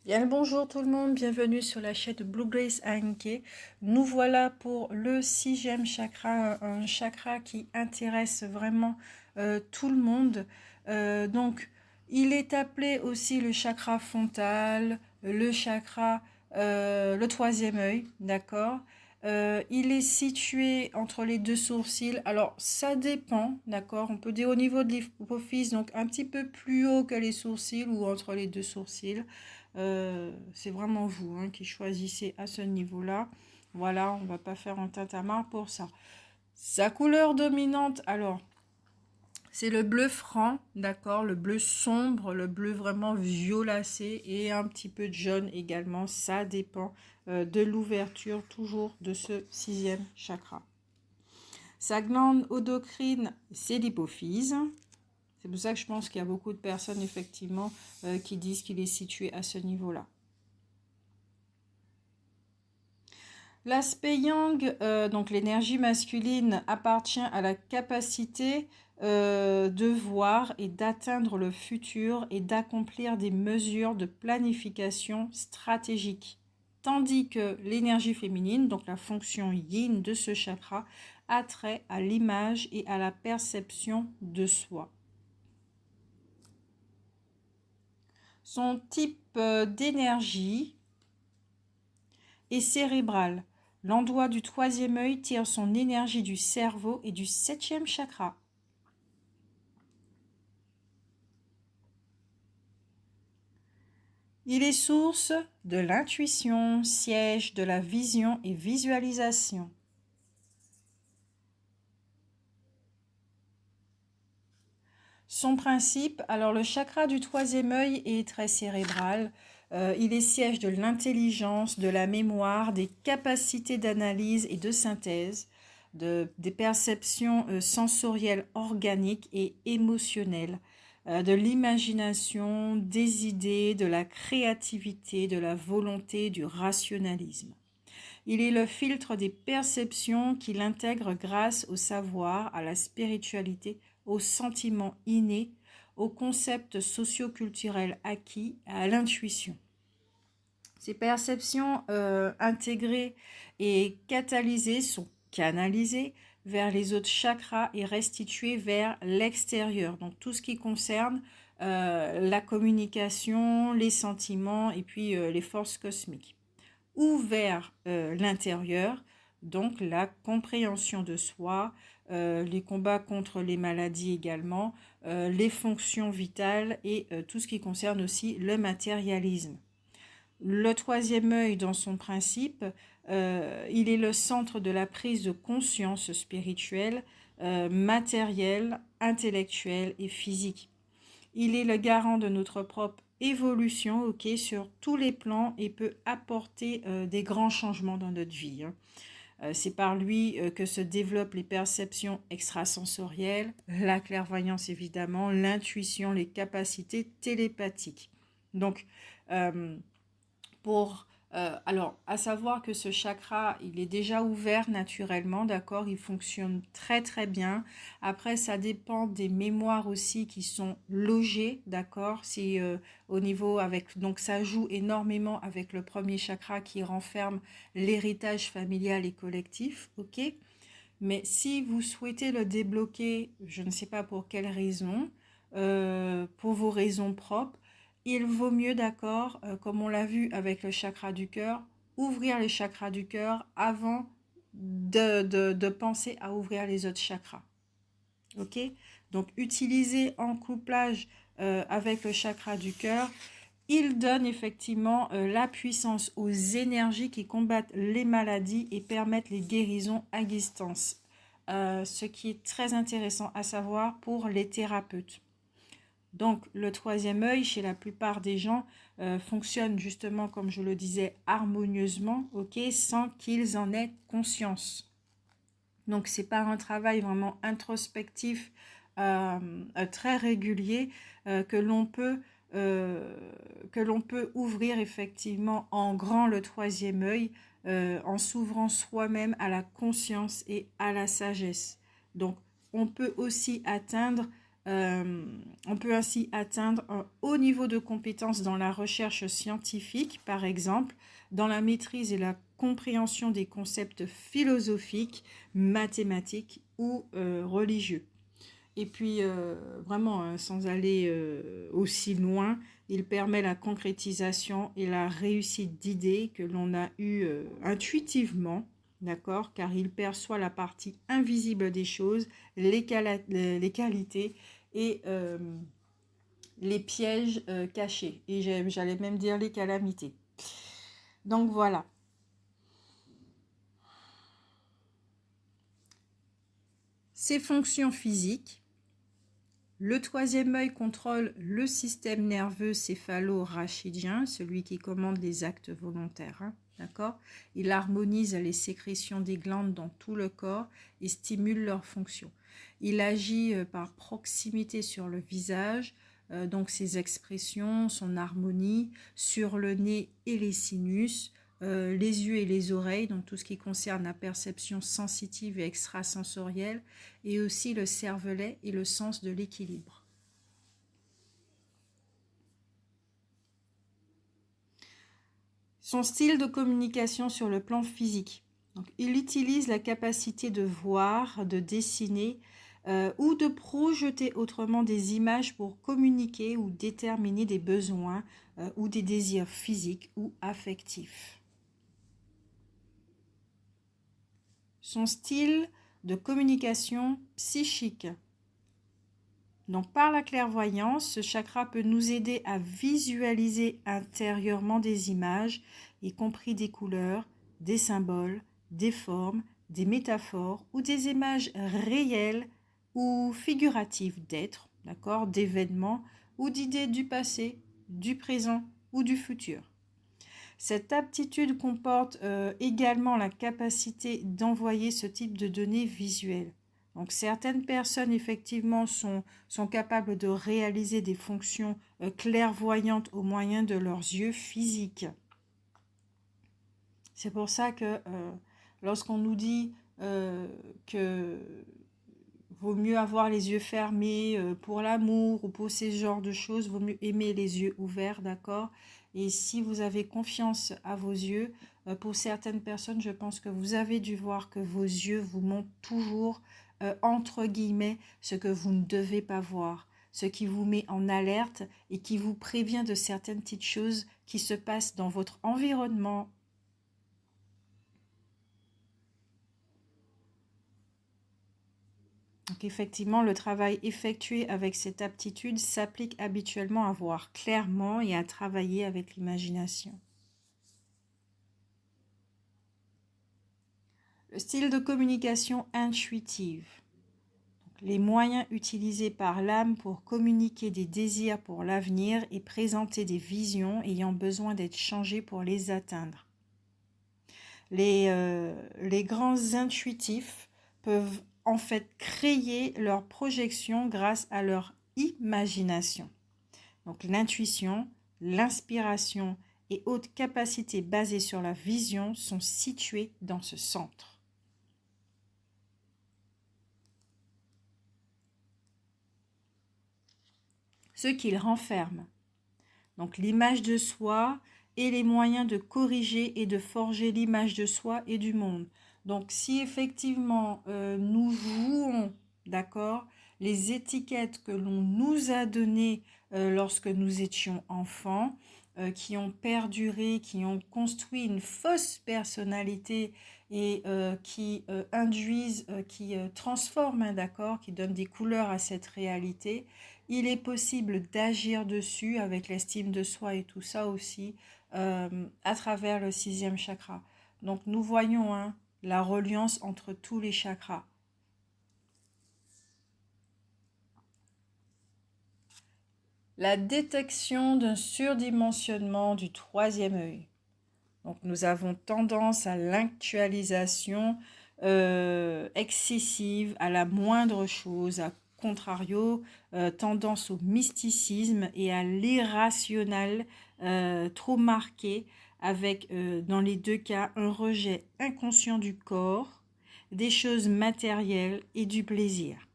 Bien le bonjour tout le monde, bienvenue sur la chaîne Blue Grace Anke. Nous voilà pour le sixième chakra, un chakra qui intéresse vraiment tout le monde. Donc, il est appelé aussi le chakra frontal, le chakra, le troisième œil, d'accord. Il est situé entre les deux sourcils. Alors, ça dépend, d'accord. On peut dire au niveau de l'hypophyse, donc un petit peu plus haut que les sourcils ou entre les deux sourcils. C'est vraiment vous hein, qui choisissez à ce niveau-là. Voilà, on va pas faire un tintamarre pour ça. Sa couleur dominante, alors, c'est le bleu franc, d'accord, le bleu sombre, le bleu vraiment violacé et un petit peu de jaune également. Ça dépend de l'ouverture toujours de ce sixième chakra. Sa glande endocrine, c'est l'hypophyse. C'est pour ça que je pense qu'il y a beaucoup de personnes effectivement qui disent qu'il est situé à ce niveau-là. L'aspect yang, donc l'énergie masculine, appartient à la capacité de voir et d'atteindre le futur et d'accomplir des mesures de planification stratégique. Tandis que l'énergie féminine, donc la fonction yin de ce chakra, a trait à l'image et à la perception de soi. Son type d'énergie est cérébral. L'endroit du troisième œil tire son énergie du cerveau et du septième chakra. Il est source de l'intuition, siège de la vision et visualisation. Son principe, alors le chakra du troisième œil est très cérébral. Il est siège de l'intelligence, de la mémoire, des capacités d'analyse et de synthèse, des perceptions sensorielles organiques et émotionnelles, de l'imagination, des idées, de la créativité, de la volonté, du rationalisme. Il est le filtre des perceptions qu'il intègre grâce au savoir, à la spiritualité, aux sentiments innés, aux concepts socioculturels acquis, à l'intuition. Ces perceptions intégrées et catalysées sont canalisées vers les autres chakras et restituées vers l'extérieur. Donc tout ce qui concerne la communication, les sentiments et puis les forces cosmiques. Ou vers l'intérieur, donc la compréhension de soi, les combats contre les maladies également, les fonctions vitales et tout ce qui concerne aussi le matérialisme. Le troisième œil, dans son principe, il est le centre de la prise de conscience spirituelle, matérielle, intellectuelle et physique. Il est le garant de notre propre évolution, ok, sur tous les plans et peut apporter des grands changements dans notre vie. C'est par lui que se développent les perceptions extrasensorielles, la clairvoyance évidemment, l'intuition, les capacités télépathiques. Donc, alors, à savoir que ce chakra, il est déjà ouvert naturellement, d'accord, il fonctionne très très bien. Après, ça dépend des mémoires aussi qui sont logées, d'accord, si au niveau avec, donc ça joue énormément avec le premier chakra qui renferme l'héritage familial et collectif, ok. Mais si vous souhaitez le débloquer, je ne sais pas pour quelle raison, pour vos raisons propres, il vaut mieux, d'accord, comme on l'a vu avec le chakra du cœur, ouvrir les chakras du cœur avant de penser à ouvrir les autres chakras. Ok. Donc, utiliser en couplage avec le chakra du cœur, il donne effectivement la puissance aux énergies qui combattent les maladies et permettent les guérisons à distance. Ce qui est très intéressant à savoir pour les thérapeutes. Donc, le troisième œil, chez la plupart des gens, fonctionne justement, comme je le disais, harmonieusement, ok, sans qu'ils en aient conscience. Donc, c'est par un travail vraiment introspectif, très régulier, que l'on peut ouvrir effectivement en grand le troisième œil, en s'ouvrant soi-même à la conscience et à la sagesse. Donc, on peut aussi atteindre On peut ainsi atteindre un haut niveau de compétence dans la recherche scientifique, par exemple, dans la maîtrise et la compréhension des concepts philosophiques, mathématiques ou religieux. Et puis, vraiment, hein, sans aller aussi loin, il permet la concrétisation et la réussite d'idées que l'on a eues intuitivement, d'accord, car il perçoit la partie invisible des choses, les qualités et les pièges cachés. Et j'allais même dire les calamités. Donc voilà. Ces fonctions physiques. Le troisième œil contrôle le système nerveux céphalo-rachidien, celui qui commande les actes volontaires. Hein, d'accord ? Il harmonise les sécrétions des glandes dans tout le corps et stimule leurs fonctions. Il agit par proximité sur le visage, donc ses expressions, son harmonie, sur le nez et les sinus, les yeux et les oreilles, donc tout ce qui concerne la perception sensitive et extrasensorielle, et aussi le cervelet et le sens de l'équilibre. Son style de communication sur le plan physique. Donc, il utilise la capacité de voir, de dessiner ou de projeter autrement des images pour communiquer ou déterminer des besoins ou des désirs physiques ou affectifs. Son style de communication psychique. Donc, par la clairvoyance, ce chakra peut nous aider à visualiser intérieurement des images, y compris des couleurs, des symboles, des formes, des métaphores ou des images réelles ou figuratives d'êtres, d'accord, d'événements ou d'idées du passé, du présent ou du futur. Cette aptitude comporte également la capacité d'envoyer ce type de données visuelles. Donc certaines personnes effectivement sont capables de réaliser des fonctions clairvoyantes au moyen de leurs yeux physiques. C'est pour ça que lorsqu'on nous dit que vaut mieux avoir les yeux fermés pour l'amour ou pour ces genres de choses, vaut mieux aimer les yeux ouverts, d'accord ? Et si vous avez confiance à vos yeux, pour certaines personnes, je pense que vous avez dû voir que vos yeux vous montrent toujours, entre guillemets, ce que vous ne devez pas voir, ce qui vous met en alerte et qui vous prévient de certaines petites choses qui se passent dans votre environnement. Donc effectivement, le travail effectué avec cette aptitude s'applique habituellement à voir clairement et à travailler avec l'imagination. Le style de communication intuitive. Donc, les moyens utilisés par l'âme pour communiquer des désirs pour l'avenir et présenter des visions ayant besoin d'être changées pour les atteindre. Les grands intuitifs peuvent en fait créer leur projection grâce à leur imagination. Donc l'intuition, l'inspiration et autres capacités basées sur la vision sont situées dans ce centre. Ce qu'il renferme. Donc l'image de soi et les moyens de corriger et de forger l'image de soi et du monde. Donc, si effectivement nous jouons, d'accord, les étiquettes que l'on nous a données lorsque nous étions enfants, qui ont perduré, qui ont construit une fausse personnalité et qui induisent, qui transforment, hein, d'accord, qui donnent des couleurs à cette réalité, il est possible d'agir dessus avec l'estime de soi et tout ça aussi à travers le 6e chakra. Donc, nous voyons, hein, la reliance entre tous les chakras. La détection d'un surdimensionnement du 3e œil. Donc, nous avons tendance à l'actualisation excessive, à la moindre chose, à contrario, tendance au mysticisme et à l'irrationnel trop marqué, avec dans les deux cas un rejet inconscient du corps, des choses matérielles et du plaisir.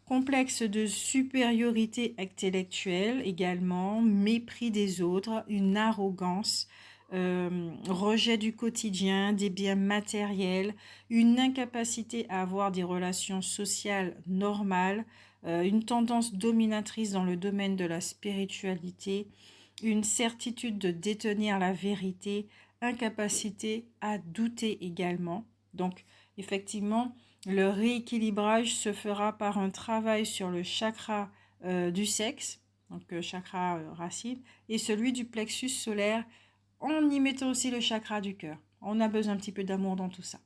Complexe de supériorité intellectuelle également, mépris des autres, une arrogance, rejet du quotidien, des biens matériels, une incapacité à avoir des relations sociales normales, une tendance dominatrice dans le domaine de la spiritualité, une certitude de détenir la vérité, incapacité à douter également. Donc, effectivement, le rééquilibrage se fera par un travail sur le chakra du sexe, donc chakra racine, et celui du plexus solaire, en y mettant aussi le chakra du cœur. On a besoin un petit peu d'amour dans tout ça.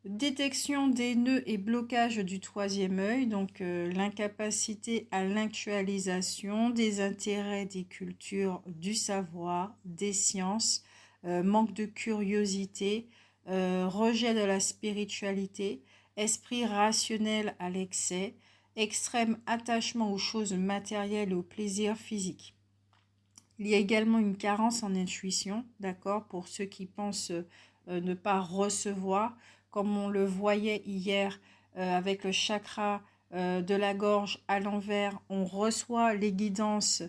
Détection des nœuds et blocages du troisième œil, donc l'incapacité à l'actualisation des intérêts des cultures, du savoir, des sciences, manque de curiosité, rejet de la spiritualité, esprit rationnel à l'excès, extrême attachement aux choses matérielles et aux plaisirs physiques. Il y a également une carence en intuition, d'accord, pour ceux qui pensent ne pas recevoir, comme on le voyait hier avec le chakra de la gorge à l'envers, on reçoit les guidances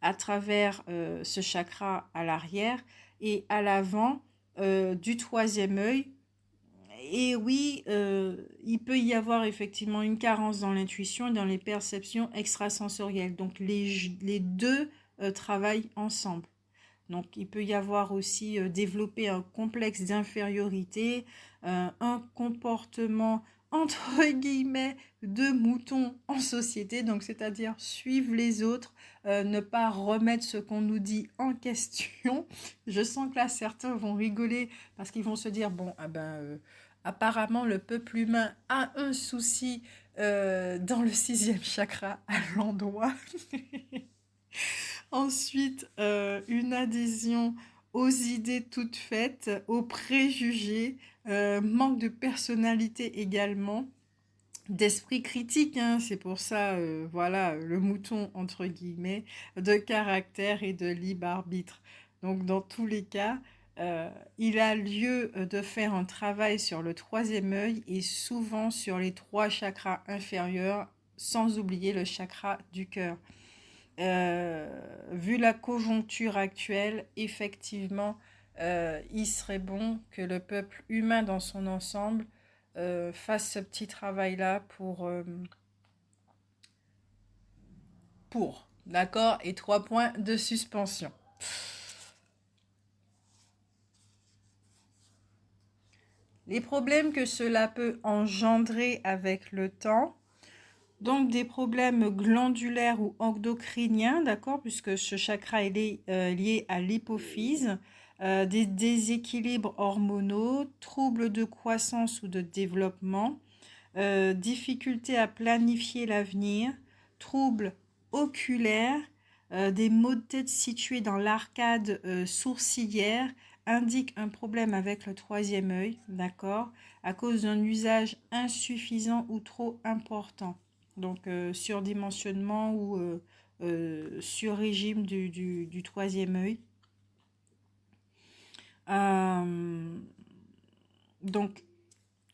à travers ce chakra à l'arrière et à l'avant du troisième œil. Et oui, il peut y avoir effectivement une carence dans l'intuition et dans les perceptions extrasensorielles. Donc les deux travaillent ensemble. Donc il peut y avoir aussi développer un complexe d'infériorité, un comportement entre guillemets de mouton en société, donc c'est-à-dire suivre les autres, ne pas remettre ce qu'on nous dit en question. Je sens que là certains vont rigoler parce qu'ils vont se dire bon ah ben apparemment le peuple humain a un souci dans le sixième chakra à l'endroit. Ensuite, une adhésion aux idées toutes faites, aux préjugés, manque de personnalité également, d'esprit critique, hein, c'est pour ça, voilà, le mouton entre guillemets, de caractère et de libre arbitre. Donc dans tous les cas, il a lieu de faire un travail sur le troisième œil et souvent sur les trois chakras inférieurs, sans oublier le chakra du cœur. Vu la conjoncture actuelle, effectivement, il serait bon que le peuple humain dans son ensemble fasse ce petit travail-là d'accord, et 3 points de suspension. Les problèmes que cela peut engendrer avec le temps, donc des problèmes glandulaires ou endocriniens, d'accord, puisque ce chakra est lié à l'hypophyse, des déséquilibres hormonaux, troubles de croissance ou de développement, difficultés à planifier l'avenir, troubles oculaires, des maux de tête situés dans l'arcade sourcilière indiquent un problème avec le troisième œil, d'accord, à cause d'un usage insuffisant ou trop important. Donc surdimensionnement ou sur-régime du troisième œil. Donc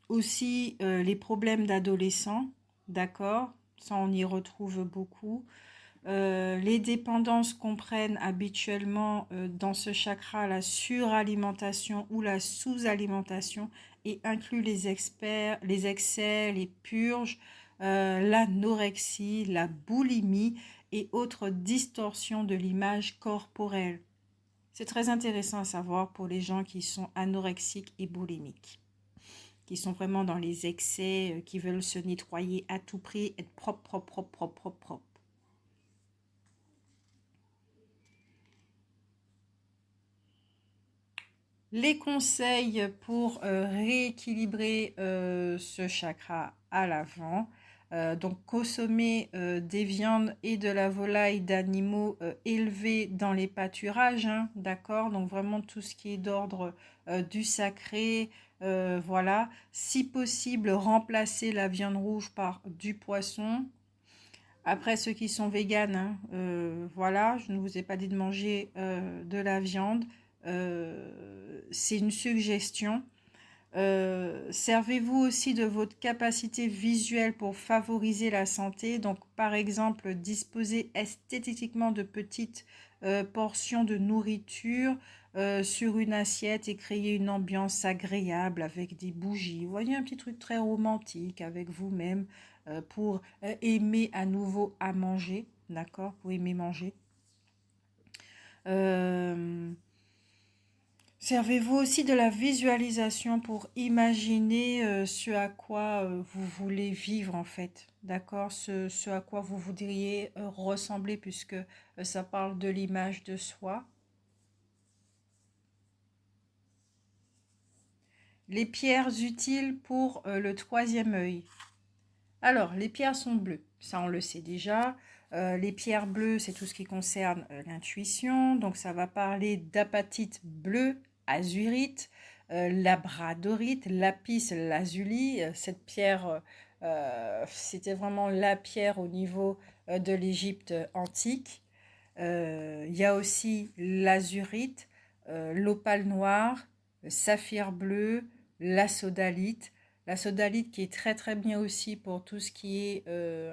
aussi les problèmes d'adolescents, d'accord, ça on y retrouve beaucoup. Les dépendances comprennent habituellement dans ce chakra la suralimentation ou la sous-alimentation et incluent les excès, les purges, l'anorexie, la boulimie et autres distorsions de l'image corporelle. C'est très intéressant à savoir pour les gens qui sont anorexiques et boulimiques, qui sont vraiment dans les excès, qui veulent se nettoyer à tout prix, être propre, propre, propre, propre, propre, propre. Les conseils pour rééquilibrer ce chakra à l'avant. Donc consommer des viandes et de la volaille d'animaux élevés dans les pâturages, hein, d'accord, donc vraiment tout ce qui est d'ordre du sacré, voilà. Si possible, remplacer la viande rouge par du poisson. Après, ceux qui sont véganes, hein, voilà, je ne vous ai pas dit de manger de la viande. C'est une suggestion. Servez-vous aussi de votre capacité visuelle pour favoriser la santé. Donc, par exemple, disposer esthétiquement de petites portions de nourriture sur une assiette et créer une ambiance agréable avec des bougies. Vous voyez, un petit truc très romantique avec vous-même pour aimer à nouveau à manger, d'accord? Pour aimer manger. Euh, Servez-vous aussi de la visualisation pour imaginer ce à quoi vous voulez vivre en fait, d'accord? Ce à quoi vous voudriez ressembler puisque ça parle de l'image de soi. Les pierres utiles pour le troisième œil. Alors, les pierres sont bleues, ça on le sait déjà. Les pierres bleues, c'est tout ce qui concerne l'intuition. Donc, ça va parler d'apatite bleue, azurite, labradorite, lapis lazuli. Cette pierre, c'était vraiment la pierre au niveau de l'Égypte antique. Il y a aussi l'azurite, l'opale noire, le saphir bleu, la sodalite. La sodalite qui est très très bien aussi pour tout ce qui est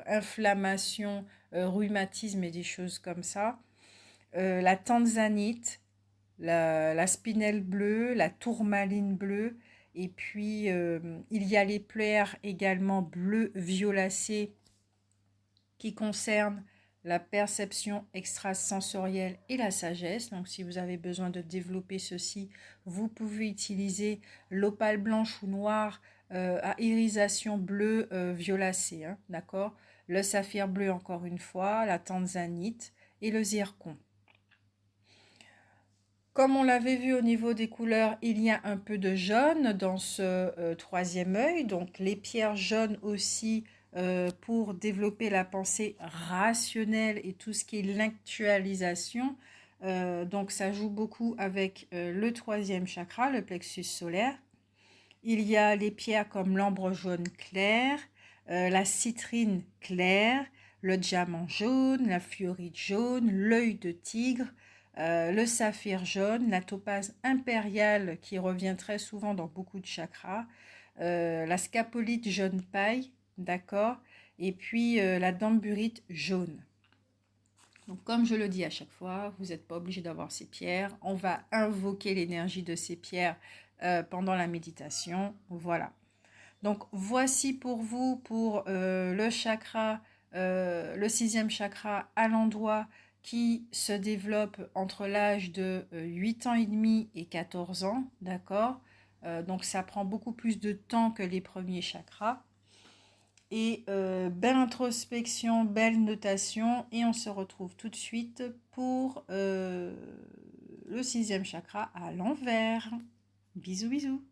inflammation, rhumatisme et des choses comme ça. La tanzanite, la spinelle bleue, la tourmaline bleue. Et puis il y a les pierres également bleu violacé qui concernent la perception extrasensorielle et la sagesse. Donc si vous avez besoin de développer ceci, vous pouvez utiliser l'opale blanche ou noire à irisation bleue violacée, hein, d'accord? Le saphir bleu encore une fois, la tanzanite et le zircon. Comme on l'avait vu au niveau des couleurs, il y a un peu de jaune dans ce troisième œil. Donc les pierres jaunes aussi pour développer la pensée rationnelle et tout ce qui est l'actualisation. Donc ça joue beaucoup avec le troisième chakra, le plexus solaire. Il y a les pierres comme l'ambre jaune clair, la citrine claire, le diamant jaune, la fluorite jaune, l'œil de tigre, le saphir jaune, la topaze impériale qui revient très souvent dans beaucoup de chakras, la scapolite jaune paille, d'accord, et puis la damburite jaune. Donc, comme je le dis à chaque fois, vous n'êtes pas obligé d'avoir ces pierres. On va invoquer l'énergie de ces pierres pendant la méditation. Voilà. Donc, voici pour vous, pour le chakra, le sixième chakra à l'endroit qui se développe entre l'âge de 8 ans et demi et 14 ans. D'accord? Donc, ça prend beaucoup plus de temps que les premiers chakras. Et belle introspection, belle notation. Et on se retrouve tout de suite pour le sixième chakra à l'envers. Bisous, bisous.